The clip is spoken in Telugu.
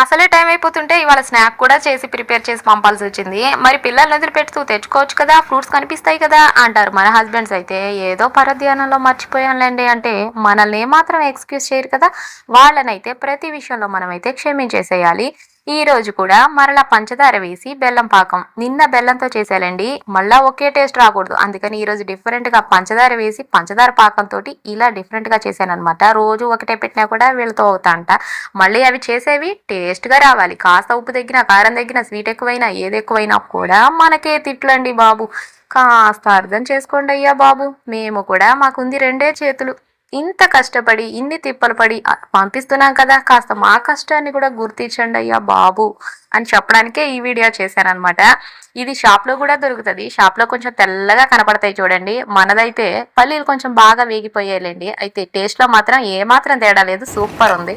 అసలే టైం అయిపోతుంటే ఇవాళ స్నాక్ కూడా చేసి ప్రిపేర్ చేసి పంపాల్సి వచ్చింది. మరి పిల్లల్ని వదిలిపెడుతూ తెచ్చుకోవచ్చు కదా, ఫ్రూట్స్ కనిపిస్తాయి కదా అంటారు. మన హస్బెండ్స్ అయితే ఏదో పరధ్యానంలో మర్చిపోయాంలేండి అంటే మనల్ని ఏమాత్రం ఎక్స్‌క్యూజ్ చేయరు కదా! వాళ్ళనైతే ప్రతి విషయంలో మనమైతే క్షమించేసేయాలి. ఈ రోజు కూడా మరలా పంచదార వేసి బెల్లం పాకం. నిన్న బెల్లంతో చేశాలండి. మళ్ళా ఒకే టేస్ట్ రాకూడదు. అందుకని ఈరోజు డిఫరెంట్‌గా పంచదార వేసి పంచదార పాకంతోటి ఇలా డిఫరెంట్‌గా చేశాననమాట. రోజు ఒకటే పెట్టినా కూడా వీళ్ళతో అవుతాంట. మళ్ళీ అవి చేసేవి టేస్ట్‌గా రావాలి. కాస్త ఉప్పు తగ్గినా, కారం తగ్గినా, స్వీట్ ఎక్కువైనా, ఏదెక్కువైనా కూడా మనకే తిట్లండి బాబు. కాస్త అర్థం చేసుకోండయ్యా బాబు. మేము కూడా మాకుంది రెండే చేతులు. ఇంత కష్టపడి, ఇన్ని తిప్పలు పడి పంపిస్తున్నాం కదా! కాస్త మా కష్టాన్ని కూడా గుర్తించండయ్యా బాబు అని చెప్పడానికే ఈ వీడియో చేశాననమాట. ఇది షాప్‌లో గూడా దొరుకుతది. షాప్‌లో కొంచెం తెల్లగా కనపడతాయి చూడండి. మనదైతే పల్లీలు కొంచెం బాగా వేగిపోయాయిలెండి. అయితే టేస్ట్‌లో మాత్రం ఏమాత్రం తేడా లేదు. సూపరుంది.